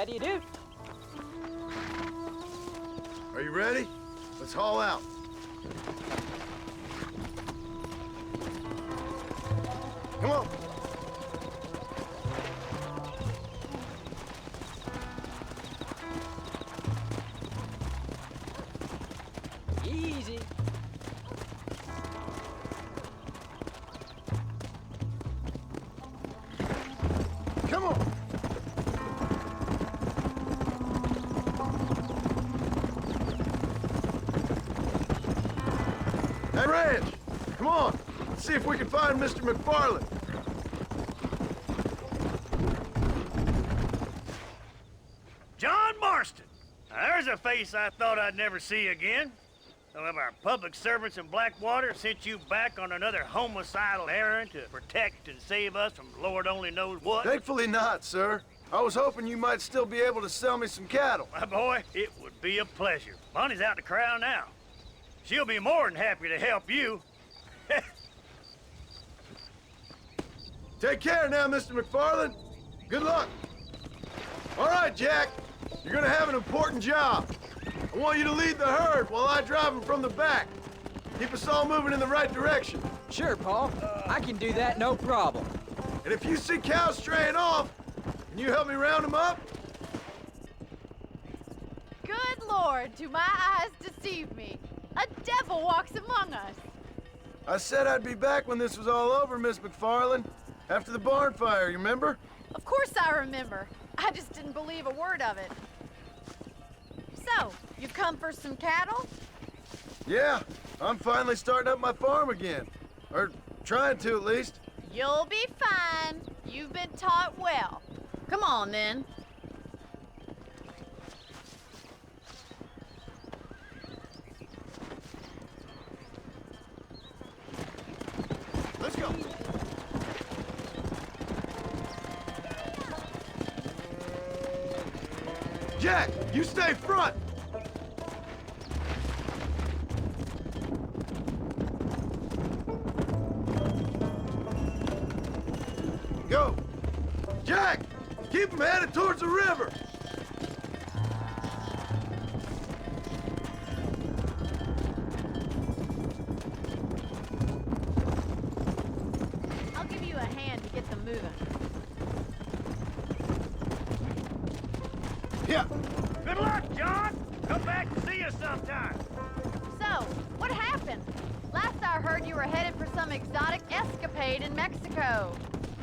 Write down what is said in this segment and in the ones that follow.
How do you do? Are you ready? Let's haul out. Come on. Easy. Come on. Hey, Ranch, come on. Let's see if we can find Mr. McFarland. John Marston. Now, there's a face I thought I'd never see again. Some of our public servants in Blackwater sent you back on another homicidal errand to protect and save us from Lord only knows what. Thankfully not, sir. I was hoping you might still be able to sell me some cattle. My boy, it would be a pleasure. Bonnie's out to corral now. She'll be more than happy to help you. Take care now, Mr. McFarland. Good luck. All right, Jack. You're gonna have an important job. I want you to lead the herd while I drive them from the back. Keep us all moving in the right direction. Sure, Paul. I can do that, no problem. And if you see cows straying off, can you help me round them up? Good Lord, do my eyes deceive me? A devil walks among us. I said I'd be back when this was all over, Miss McFarland. After the barn fire, you remember? Of course I remember. I just didn't believe a word of it. So, you come for some cattle? Yeah, I'm finally starting up my farm again. Or trying to, at least. You'll be fine. You've been taught well. Come on, then. Let's go. Jack, you stay front. Go. Jack, keep them headed towards the river. I'll give you a hand to get them moving. Yeah. Good luck, John. Come back and see us sometime. So, what happened? Last I heard you were headed for some exotic escapade in Mexico.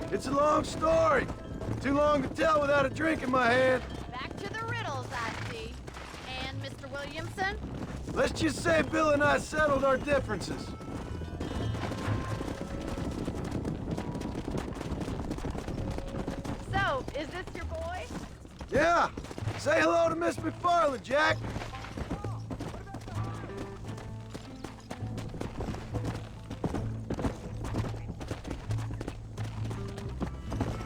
It's a long story. Too long to tell without a drink in my hand. Back to the riddles, I see. And Mr. Williamson? Let's just say Bill and I settled our differences. So, is this your boy? Yeah. Say hello to Miss McFarland, Jack.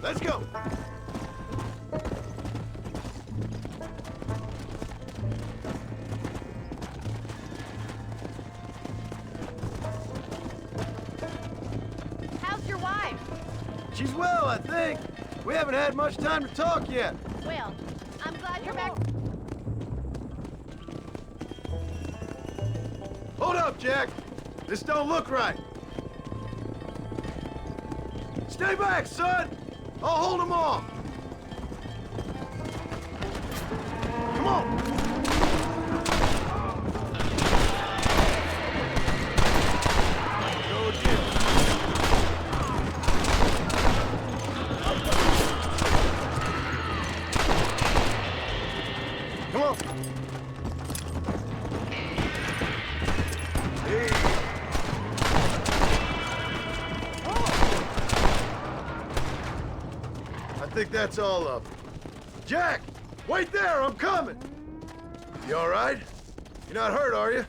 Let's go. How's your wife? She's well, I think. We haven't had much time to talk yet. Well, I'm glad you're back. Hold up, Jack. This don't look right. Stay back, son. I'll hold them off. Come on. Go again. Come on. Hey. I think that's all of them. Jack! Wait there! I'm coming! You all right? You're not hurt, are you?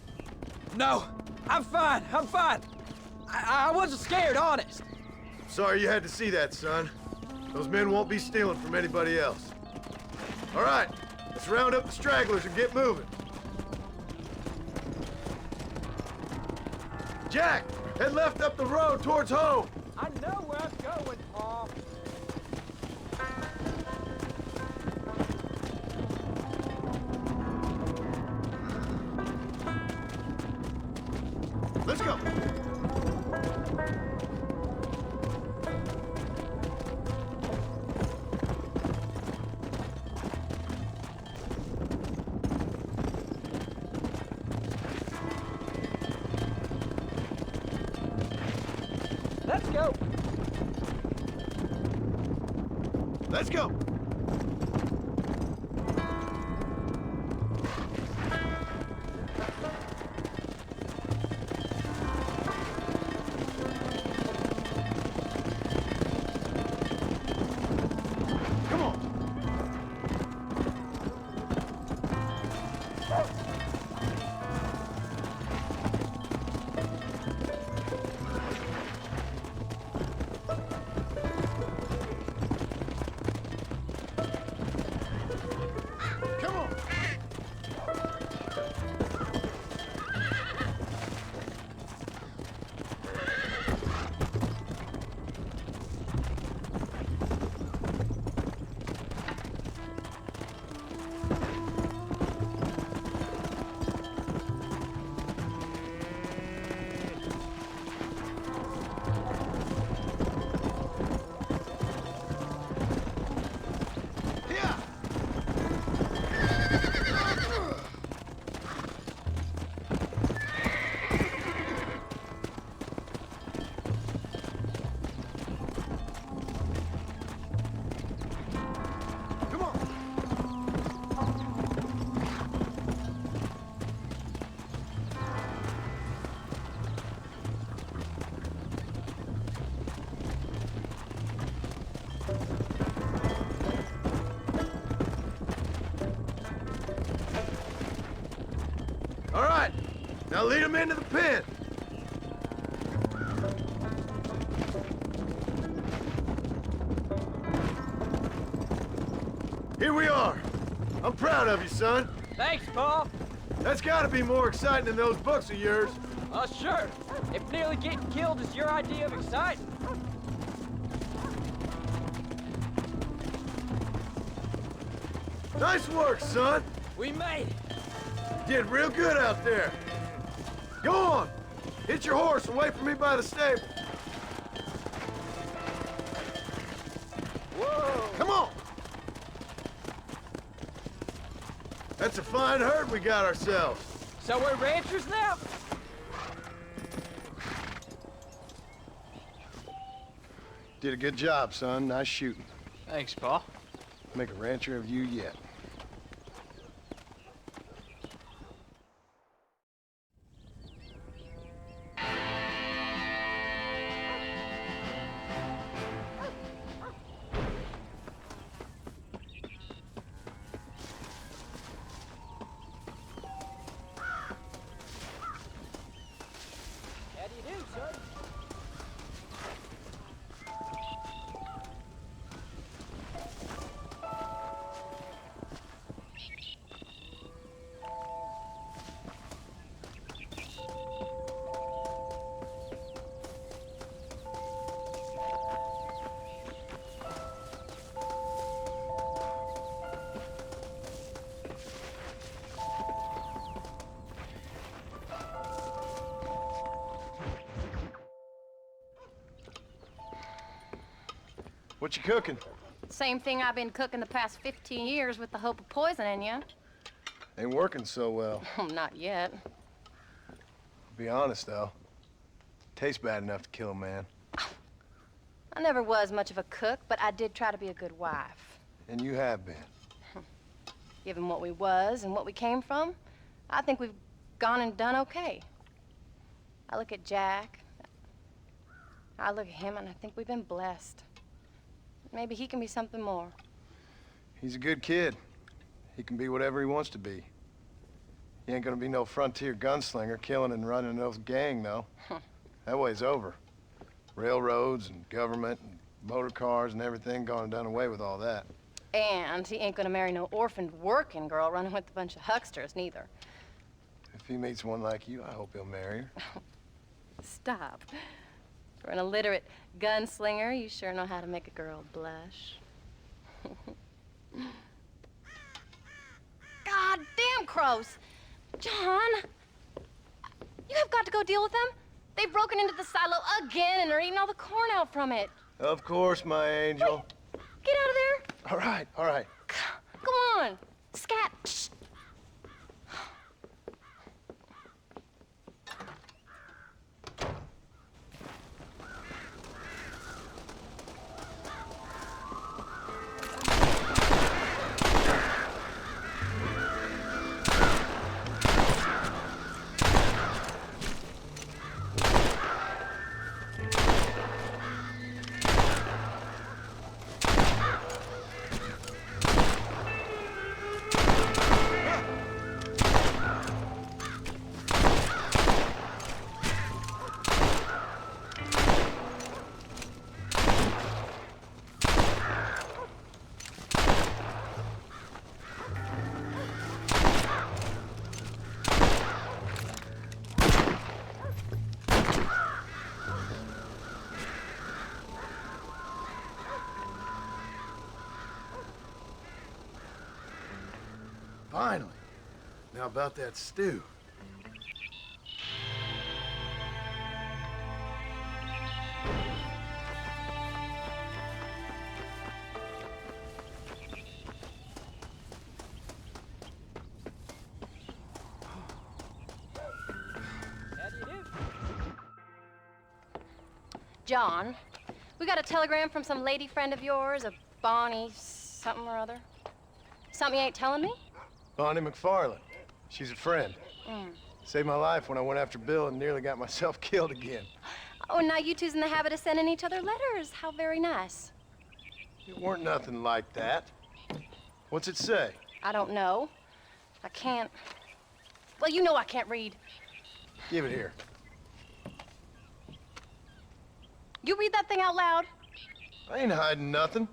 No, I'm fine. I'm fine. I wasn't scared, honest. Sorry you had to see that, son. Those men won't be stealing from anybody else. All right, let's round up the stragglers and get moving. Jack, head left up the road towards home. I know where I'm going, Paul. go. Let's go. Come on. Come on. Yeah. Come on. All right, now lead them into the pen. Here we are. I'm proud of you, son. Thanks, Paul. That's gotta be more exciting than those books of yours. Sure. If nearly getting killed is your idea of exciting. Nice work, son. We made it. Did real good out there. Go on. Hit your horse and wait for me by the stable. Whoa. Come on. That's a fine herd we got ourselves. So we're ranchers now? Did a good job, son. Nice shooting. Thanks, Paul. Make a rancher of you yet. How do you do, son? What you cooking? Same thing I've been cooking the past 15 years with the hope of poisoning you. Ain't working so well. Not yet. Be honest, though. Tastes bad enough to kill a man. I never was much of a cook, but I did try to be a good wife. And you have been. Given what we was and what we came from, I think we've gone and done okay. I look at Jack, I look at him, and I think we've been blessed. Maybe he can be something more. He's a good kid. He can be whatever he wants to be. He ain't gonna be no frontier gunslinger killing and running those gang, though. That way's over. Railroads and government and motor cars and everything gone and done away with all that. And he ain't gonna marry no orphaned working girl running with a bunch of hucksters, neither. If he meets one like you, I hope he'll marry her. Stop. For an illiterate gunslinger, you sure know how to make a girl blush. God damn crows! John! You have got to go deal with them. They've broken into the silo again and are eating all the corn out from it. Of course, my angel. Wait, get out of there. All right, all right. Come on. Scat. Shh. Finally. Now about that stew. John, we got a telegram from some lady friend of yours, a Bonnie something or other. Something you ain't telling me? Bonnie McFarland. She's a friend. Saved my life when I went after Bill and nearly got myself killed again. Oh, and now you two's in the habit of sending each other letters. How very nice. It weren't nothing like that. What's it say? I don't know. I can't... Well, you know I can't read. Give it here. You read that thing out loud? I ain't hiding nothing.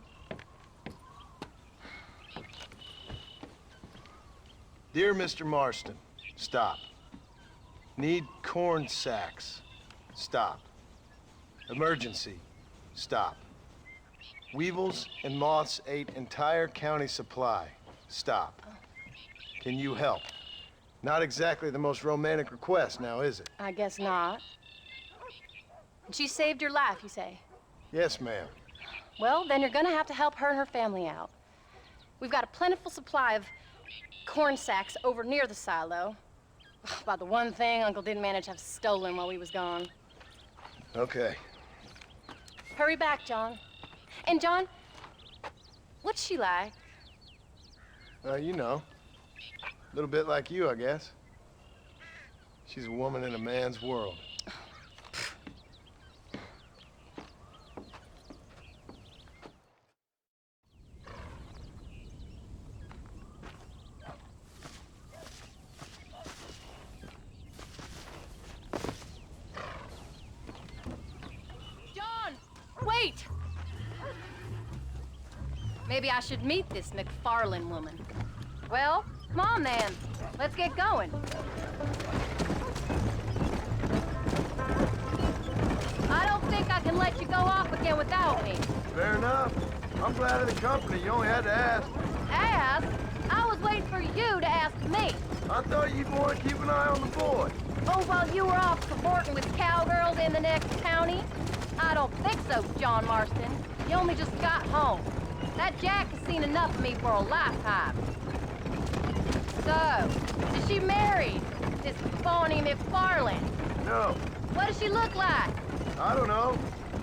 Dear Mr. Marston, stop. Need corn sacks. Stop. Emergency. Stop. Weevils and moths ate entire county supply. Stop. Can you help? Not exactly the most romantic request now, is it? I guess not. She saved your life, you say? Yes, ma'am. Well, then you're gonna have to help her and her family out. We've got a plentiful supply of corn sacks over near the silo. About the one thing Uncle didn't manage to have stolen while we was gone. Okay. Hurry back, John. And John, what's she like? You know. A little bit like you, I guess. She's a woman in a man's world. Wait! Maybe I should meet this McFarland woman. Well, come on then. Let's get going. I don't think I can let you go off again without me. Fair enough. I'm glad of the company. You only had to ask. Ask? I was waiting for you to ask me. I thought you'd want to keep an eye on the boy. Oh, while you were off cavorting with cowgirls in the next county? I don't think so, John Marston. You only just got home. That Jack has seen enough of me for a lifetime. So, is she married? This Bonnie McFarland? No. What does she look like? I don't know.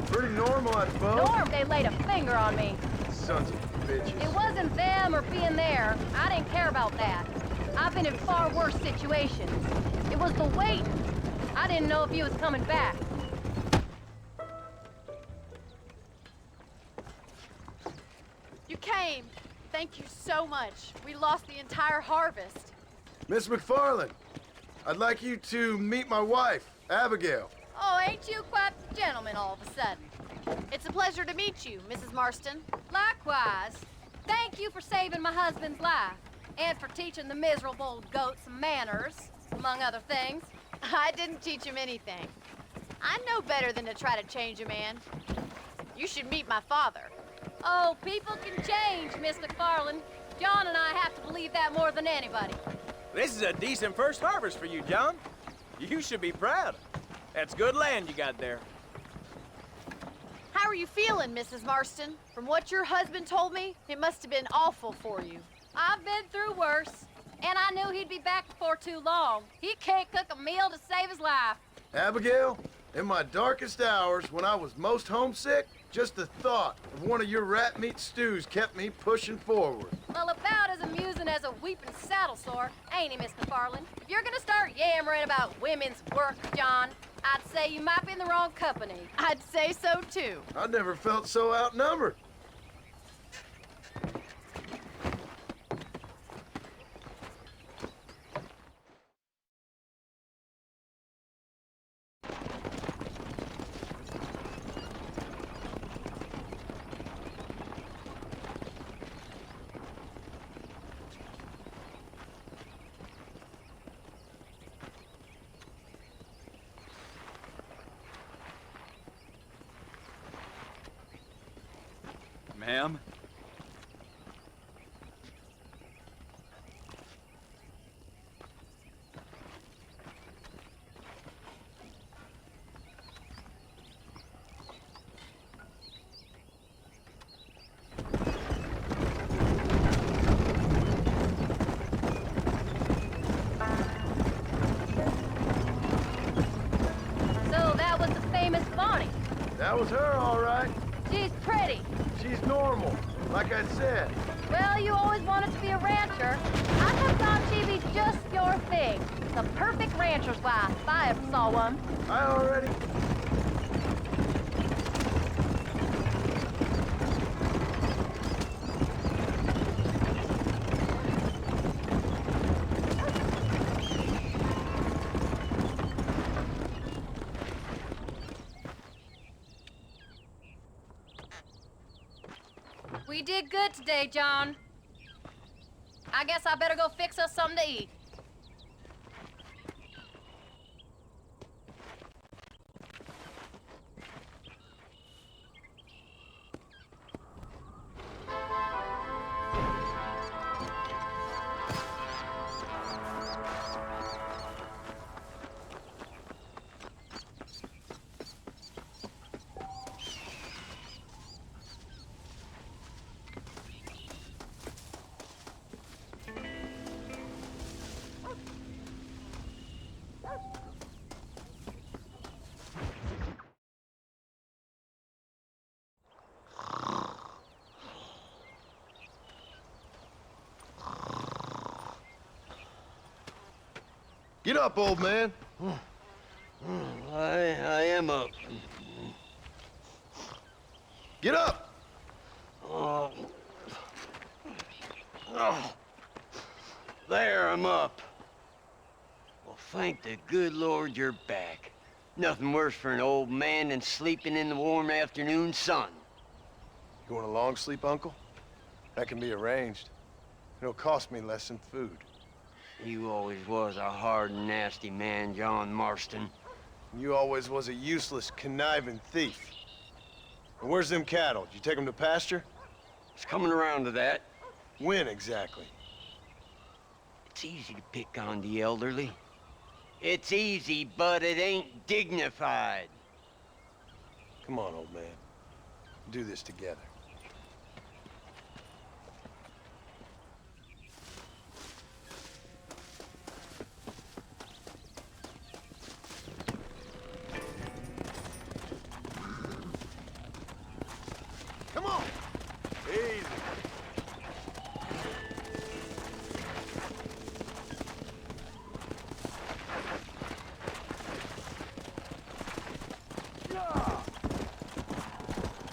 Pretty normal, I suppose. Norm, they laid a finger on me. Sons of bitches. It wasn't them or being there. I didn't care about that. I've been in far worse situations. It was the wait. I didn't know if he was coming back. You came. Thank you so much. We lost the entire harvest. Miss McFarland, I'd like you to meet my wife, Abigail. Oh, ain't you quite the gentleman all of a sudden? It's a pleasure to meet you, Mrs. Marston. Likewise. Thank you for saving my husband's life. And for teaching the miserable goat some manners, among other things. I didn't teach him anything. I know better than to try to change a man. You should meet my father. Oh, people can change, Miss McFarland. John and I have to believe that more than anybody. This is a decent first harvest for you, John. You should be proud. That's good land you got there. How are you feeling, Mrs. Marston? From what your husband told me, it must have been awful for you. I've been through worse, and I knew he'd be back before too long. He can't cook a meal to save his life. Abigail, in my darkest hours, when I was most homesick, just the thought of one of your rat meat stews kept me pushing forward. Well, about as amusing as a weeping saddle sore, ain't he, Miss McFarland? If you're gonna start yammering about women's work, John, I'd say you might be in the wrong company. I'd say so, too. I never felt so outnumbered. Ma'am? That was her, all right. She's pretty. She's normal, like I said. Well, you always wanted to be a rancher. I just thought she'd be just your thing. The perfect rancher's wife, if I ever saw one. I already... We did good today, John. I guess I better go fix us something to eat. Get up, old man. I am up. Get up! Oh. Oh. There, I'm up. Well, thank the good Lord you're back. Nothing worse for an old man than sleeping in the warm afternoon sun. You want a long sleep, Uncle? That can be arranged. It'll cost me less than food. You always was a hard and nasty man, John Marston. You always was a useless, conniving thief. And where's them cattle? Did you take them to pasture? It's coming around to that. When exactly? It's easy to pick on the elderly. It's easy, but it ain't dignified. Come on, old man. Do this together. Come on! Easy.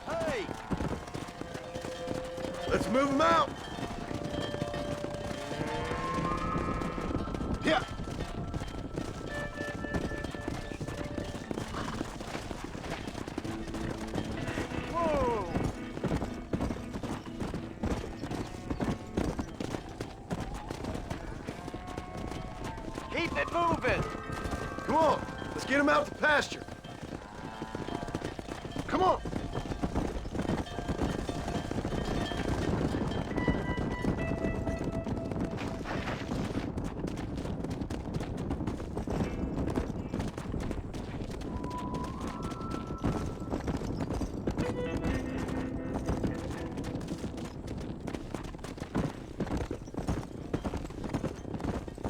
Hey! Let's move them out! Yeah! Whoa! Keep it moving! Come on! Let's get them out to pasture! Come on!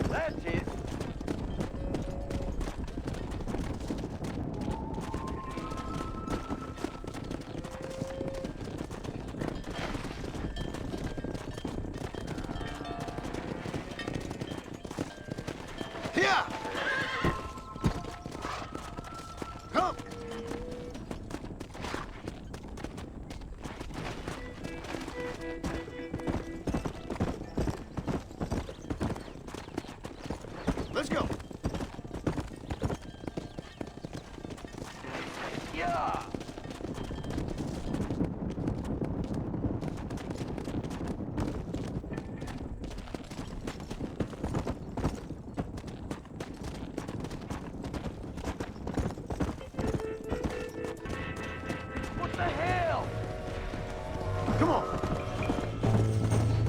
That's it. Here! Come! Let's go! Yeah! What the hell? Come on!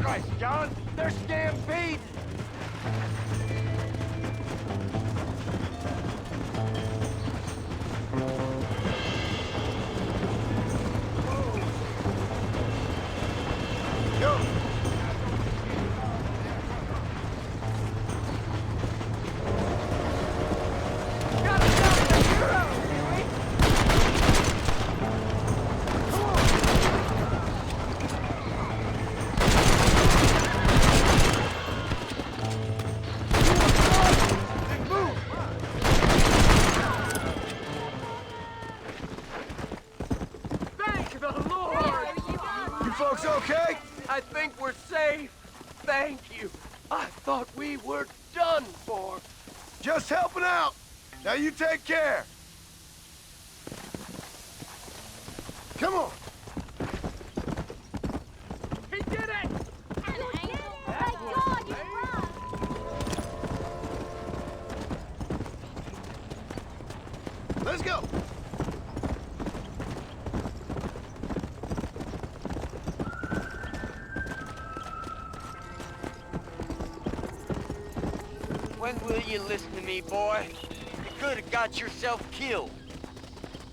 Christ, John, they're stampeding! Go! Gotta stop the hero, Huey! folks okay? I think we're safe. Thank you. I thought we were done for. Just helping out. Now you take care. Come on. He did it! Let's go. When will you listen to me, boy? You could have got yourself killed.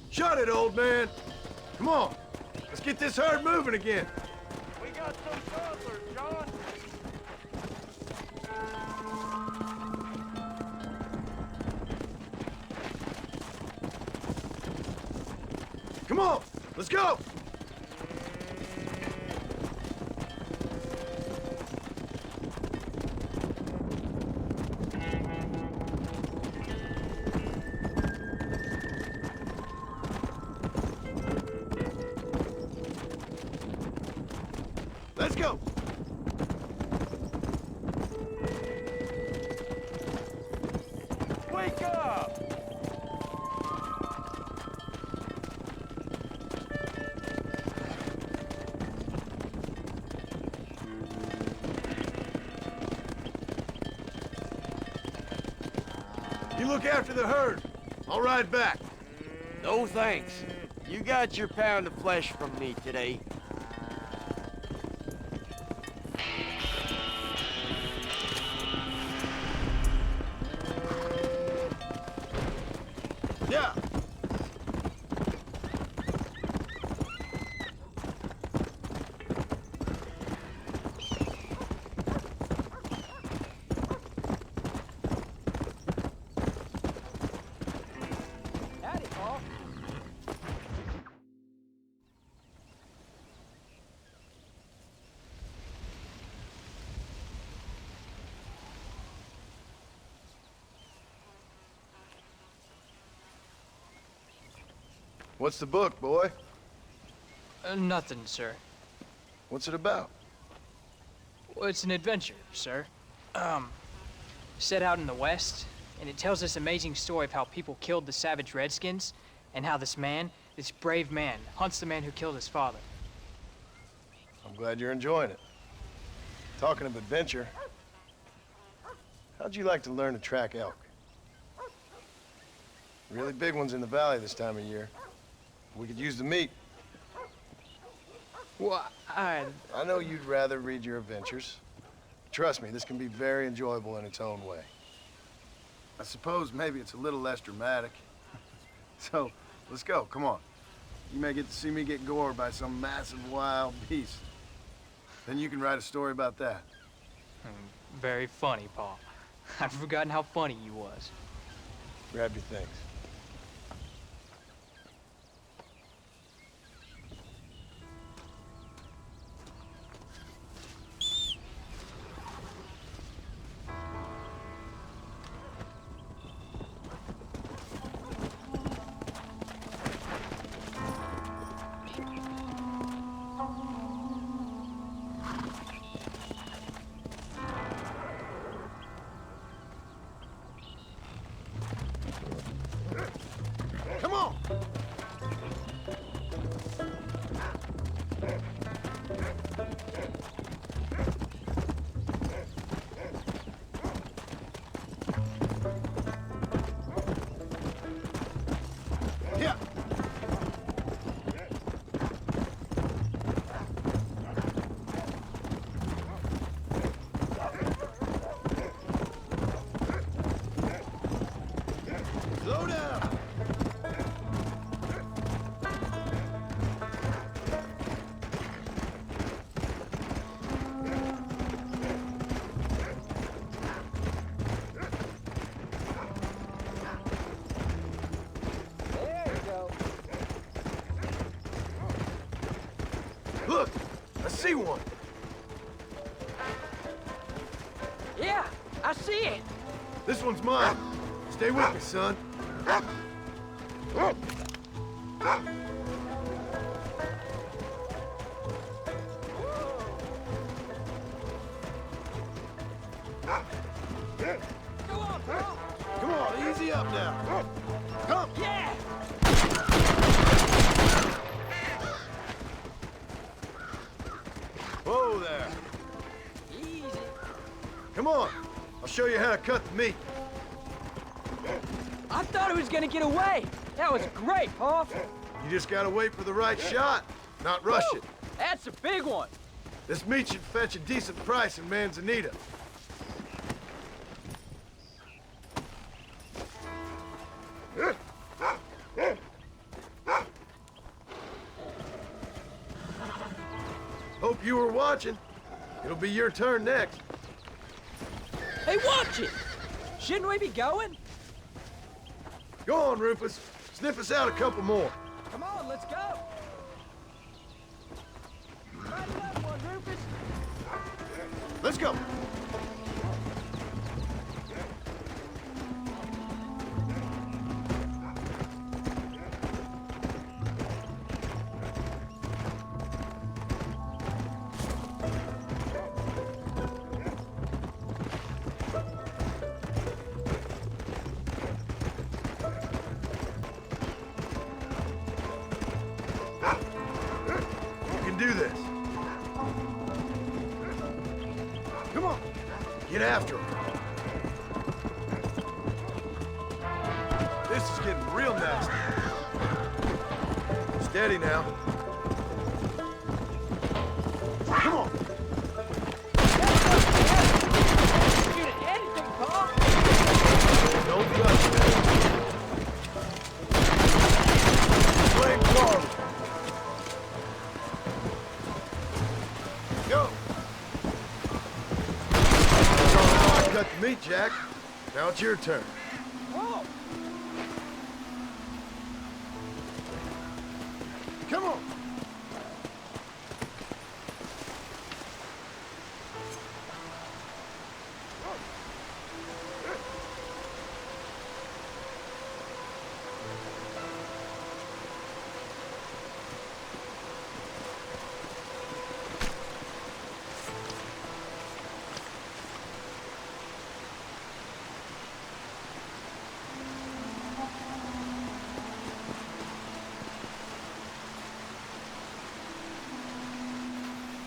Shut it, old man. Come on. Let's get this herd moving again. We got some travelers, John. Come on. Let's go. Let's go. Wake up! You look after the herd. I'll ride back. No thanks. You got your pound of flesh from me today. Yeah. Howdy, Paul. What's the book, boy? Nothing, sir. What's it about? Well, it's an adventure, sir. Set out in the West, and it tells this amazing story of how people killed the savage Redskins, and how this man, this brave man, hunts the man who killed his father. I'm glad you're enjoying it. Talking of adventure, how'd you like to learn to track elk? Really big ones in the valley this time of year. We could use the meat. Well, I know you'd rather read your adventures. Trust me, this can be very enjoyable in its own way. I suppose maybe it's a little less dramatic. So, let's go, come on. You may get to see me get gored by some massive wild beast. Then you can write a story about that. very funny, Paul. I've forgotten how funny you was. Grab your things. Come on! Yeah. Slow down. There you go. Look, I see one. Yeah, I see it. This one's mine. Stay with me, son. yourself down. Come. Yeah! Whoa there. Easy. Come on. I'll show you how to cut the meat. I thought he was gonna get away. That was great, Hoff. You just gotta wait for the right shot, not rush it. That's a big one. This meat should fetch a decent price in Manzanita. Hope you were watching. It'll be your turn next. Hey, watch it! Shouldn't we be going? Go on, Rufus. Sniff us out a couple more. Come on, let's go! Right left one, Rufus! Let's go. You can do this. Come on. Get after him. This is getting real nasty. Steady now. Come on. Shoot at anything, Paul! Don't rush, man. Play Carl. Go. Cut the meat, Jack. Now it's your turn. Oh! Come on.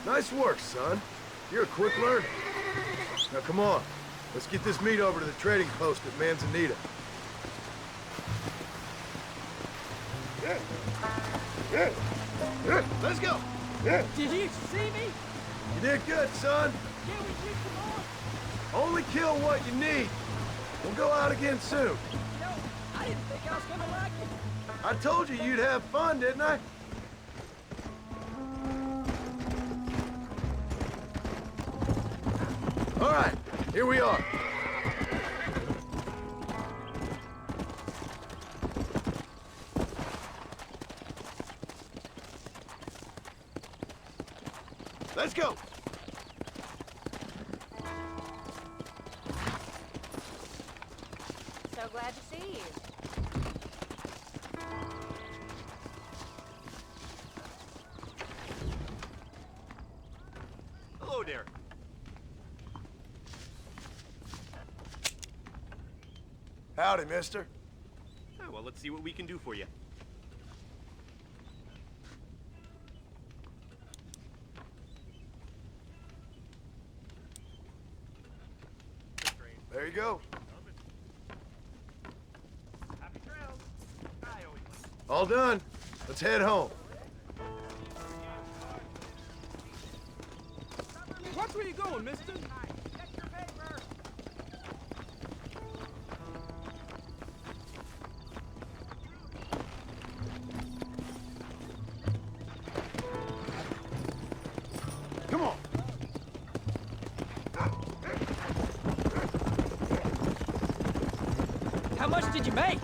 Nice work, son. You're a quick learner. Now come on. Let's get this meat over to the trading post at Manzanita. Let's go. Did you see me? You did good, son. Can we keep them on? Only kill what you need. We'll go out again soon. You know, I didn't think I was gonna like it. I told you you'd have fun, didn't I? All right, here we are. Let's go. So glad to see you. Hello there. Howdy, mister. Oh, well, let's see what we can do for you. There you go. Happy trails. I always like All done. Let's head home. Watch where you going, mister. Come on. How much did you make?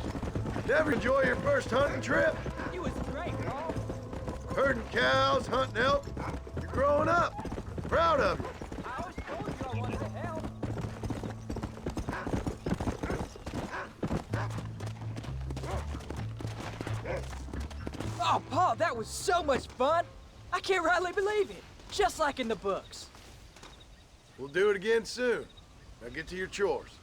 Ever enjoy your first hunting trip? You was great, Paul. Herding cows, hunting elk. You're growing up. Proud of you. I always told you I wanted to help. Oh, Paul, that was so much fun. I can't rightly believe it. Just like in the books. We'll do it again soon. Now get to your chores.